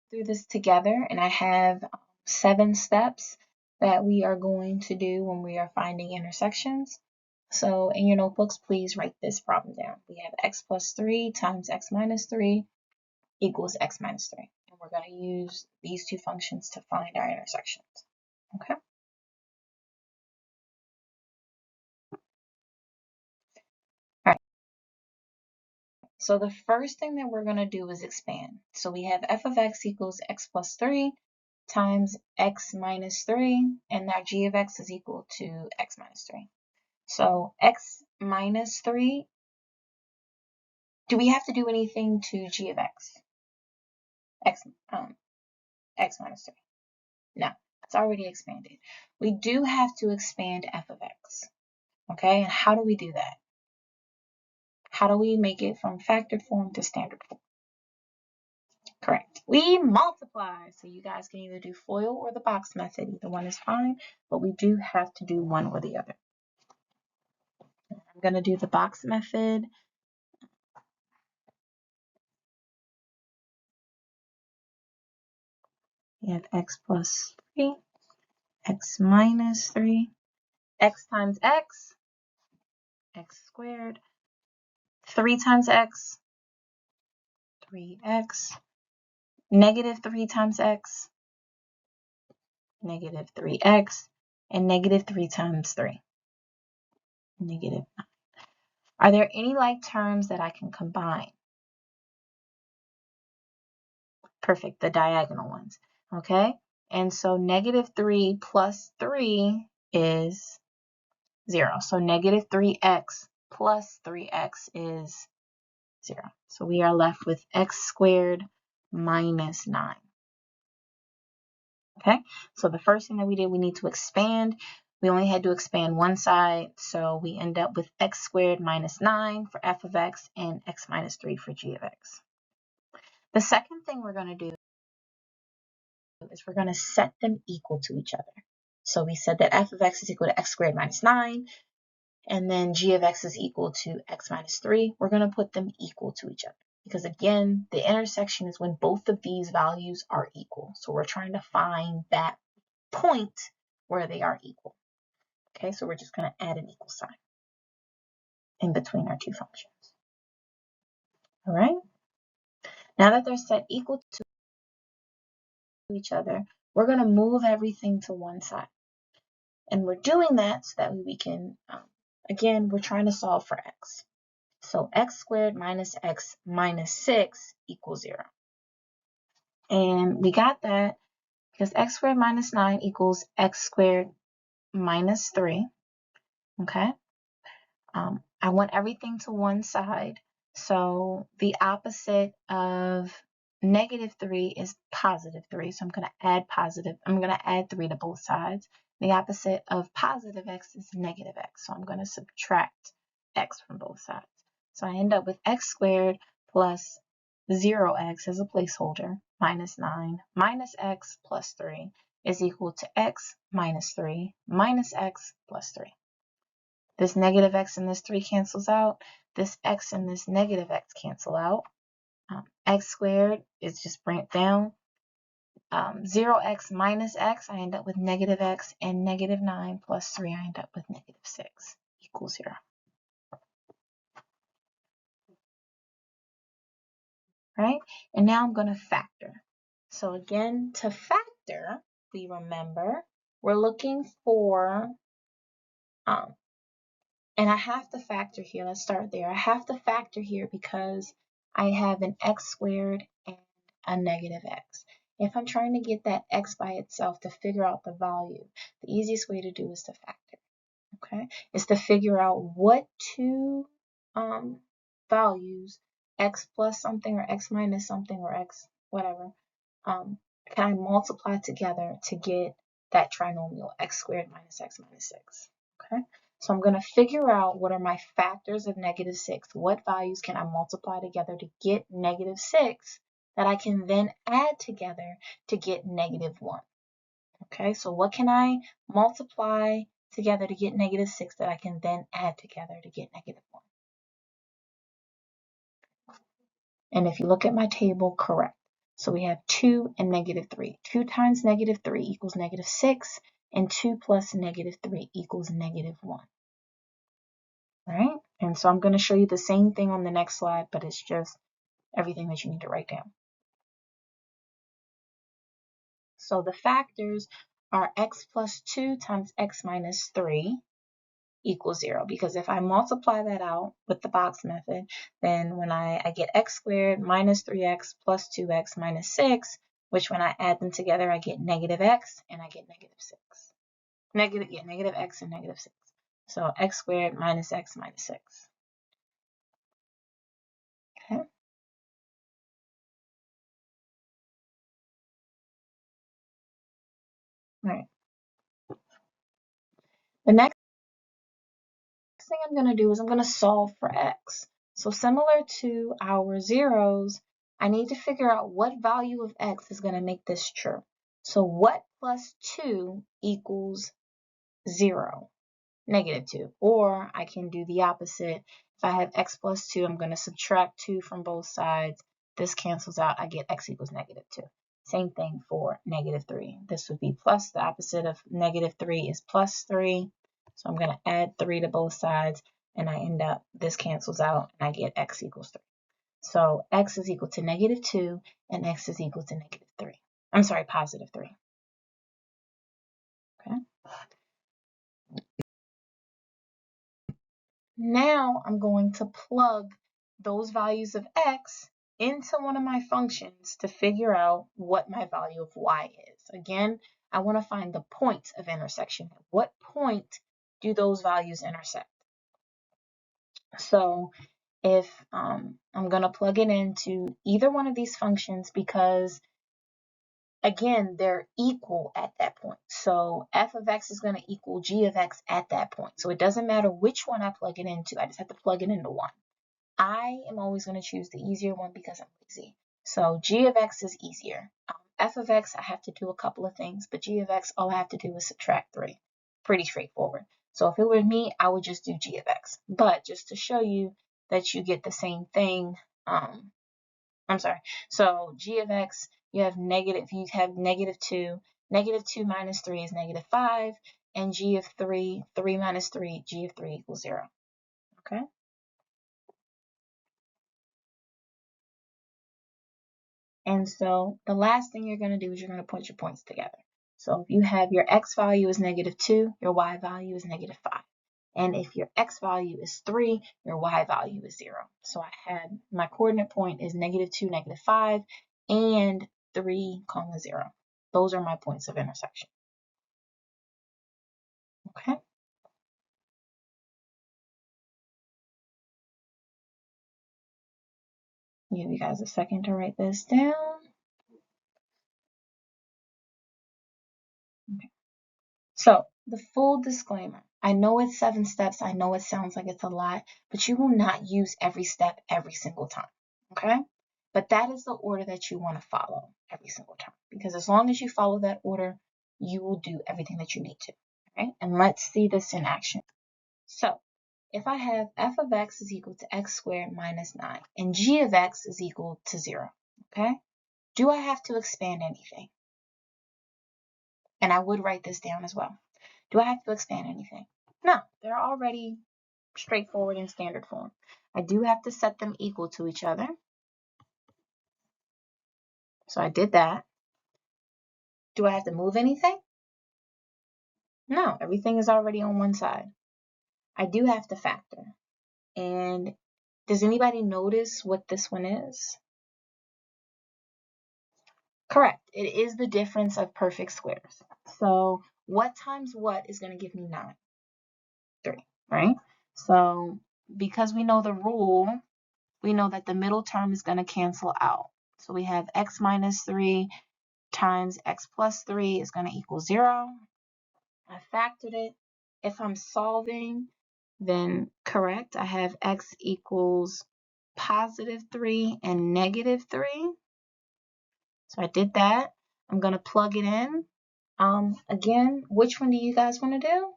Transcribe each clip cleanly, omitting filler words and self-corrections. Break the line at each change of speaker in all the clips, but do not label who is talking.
through this together, and I have 7 steps that we are going to do when we are finding intersections. So in your notebooks, please write this problem down. We have x plus 3 times x minus 3 equals x minus 3. And we're going to use these two functions to find our intersections. Okay? All right. So the first thing that we're going to do is expand. So we have f of x equals x plus 3 times x minus 3, and our g of x is equal to x minus 3. So x minus 3, do we have to do anything to g of x? X minus 3. No, it's already expanded. We do have to expand f of x. Okay, and how do we do that? How do we make it from factored form to standard form? Correct. We multiply. So you guys can either do FOIL or the box method. Either one is fine, but we do have to do one or the other. I'm going to do the box method. We have x plus 3, x minus 3, x times x squared, 3 times x, 3x, negative 3 times x, negative 3x, and negative 3 times 3, negative 9. Are there any like terms that I can combine? Perfect, the diagonal ones, okay? And so negative 3 plus 3 is 0. So negative 3x plus 3x is 0. So we are left with x squared minus 9. Okay, so the first thing that we did, we need to expand. We only had to expand one side, so we end up with x squared minus 9 for f of x and x minus 3 for g of x. The second thing we're going to do is we're going to set them equal to each other. So we said that f of x is equal to x squared minus 9, and then g of x is equal to x minus 3. We're going to put them equal to each other. Because again, the intersection is when both of these values are equal. So we're trying to find that point where they are equal. Okay, so we're just going to add an equal sign in between our two functions. All right. Now that they're set equal to each other, we're going to move everything to one side. And we're doing that so that we can, again, we're trying to solve for x. So x squared minus x minus 6 equals 0. And we got that because x squared minus 9 equals x squared minus 3. Okay. I want everything to one side. So the opposite of negative 3 is positive 3. So I'm going to add 3 to both sides. The opposite of positive x is negative x. So I'm going to subtract x from both sides. So I end up with x squared plus 0x as a placeholder minus 9 minus x plus 3 is equal to x minus 3 minus x plus 3. This negative x and this 3 cancels out. This x and this negative x cancel out. X squared is just bring it down. 0x minus x, I end up with negative x, and negative 9 plus 3, I end up with negative 6 equals 0. Right? And now I'm going to factor. So again, to factor, we remember we're looking for, and I have to factor here. Let's start there. I have to factor here because I have an x squared and a negative x. If I'm trying to get that x by itself to figure out the value, the easiest way to do is to factor. Okay, is to figure out what two values, x plus something or x minus something or x whatever, can I multiply together to get that trinomial x squared minus x minus 6. Okay, so I'm going to figure out what are my factors of negative 6. What values can I multiply together to get negative 6 that I can then add together to get negative 1. Okay, so what can I multiply together to get negative 6 that I can then add together to get negative 1? And if you look at my table, correct. So we have 2 and negative 3. 2 times negative 3 equals negative 6, and 2 plus negative 3 equals negative 1. All right, and so I'm going to show you the same thing on the next slide, but it's just everything that you need to write down. So the factors are x plus 2 times x minus 3 equals 0, because if I multiply that out with the box method, then when I get x squared minus 3x plus 2x minus 6, which when I add them together, I get negative x and I get negative 6. Negative x and negative 6. So x squared minus x minus 6. Okay. All right. The next thing I'm going to do is I'm going to solve for x. So similar to our zeros, I need to figure out what value of x is going to make this true. So what plus 2 equals 0? Negative 2. Or I can do the opposite. If I have x plus 2, I'm going to subtract 2 from both sides. This cancels out. I get x equals negative 2. Same thing for negative 3. This would be plus. The opposite of negative 3 is plus 3. So I'm going to add 3 to both sides, and I end up, this cancels out, and I get x equals 3. So x is equal to negative 2, and x is equal to negative 3. I'm sorry, positive 3. Okay. Now I'm going to plug those values of x into one of my functions to figure out what my value of y is. Again, I want to find the point of intersection. At what point do those values intersect? So if I'm going to plug it into either one of these functions because, again, they're equal at that point. So f of x is going to equal g of x at that point. So it doesn't matter which one I plug it into. I just have to plug it into one. I am always going to choose the easier one because I'm lazy. So g of x is easier. F of x, I have to do a couple of things, but g of x, all I have to do is subtract 3. Pretty straightforward. So if it were me, I would just do g of x. But just to show you that you get the same thing, I'm sorry. So g of x, you have negative 2. Negative 2 minus 3 is negative 5. And g of 3, 3 minus 3, g of 3 equals 0. Okay? And so the last thing you're going to do is you're going to put your points together. So if you have your x value is negative 2, your y value is negative 5. And if your x value is 3, your y value is 0. So I had my coordinate point is negative 2, negative 5, and 3, 0. Those are my points of intersection. Okay. Give you guys a second to write this down. Okay. So the full disclaimer. I know it's 7 steps. I know it sounds like it's a lot, but you will not use every step every single time. Okay? But that is the order that you want to follow every single time. Because as long as you follow that order, you will do everything that you need to. Okay? And let's see this in action. So if I have f of x is equal to x squared minus 9 and g of x is equal to 0, okay? Do I have to expand anything? And I would write this down as well. Do I have to expand anything? No, they're already straightforward in standard form. I do have to set them equal to each other. So I did that. Do I have to move anything? No, everything is already on one side. I do have to factor. And does anybody notice what this one is? Correct. It is the difference of perfect squares. So what times what is going to give me 9? 3, right? So because we know the rule, we know that the middle term is going to cancel out. So we have x minus 3 times x plus 3 is going to equal 0. I factored it. If I'm solving, then correct. I have x equals positive 3 and negative 3. So I did that. I'm going to plug it in. Again, which one do you guys want to do?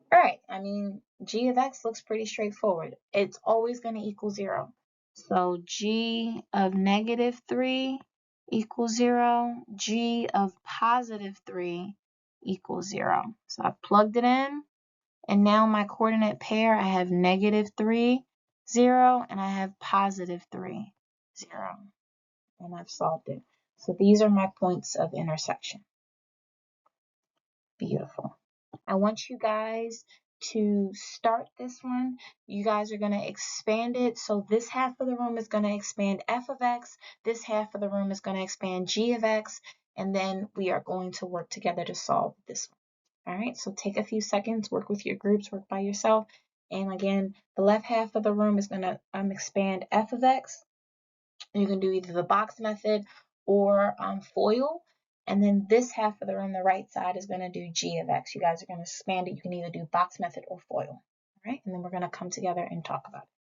All right, I mean, g of x looks pretty straightforward. It's always going to equal 0. So g of negative 3 equals 0. G of positive 3 equals 0. So I plugged it in. And now my coordinate pair, I have negative 3, 0, and I have positive 3, 0. And I've solved it. So these are my points of intersection. Beautiful. I want you guys to start this one. You guys are going to expand it. So this half of the room is going to expand f of x. This half of the room is going to expand g of x. And then we are going to work together to solve this one. All right, so take a few seconds, work with your groups, work by yourself. And again, the left half of the room is going to expand f of x. You can do either the box method or FOIL. And then this half of the room, the right side, is going to do g of x. You guys are going to expand it. You can either do box method or FOIL. All right, and then we're going to come together and talk about it.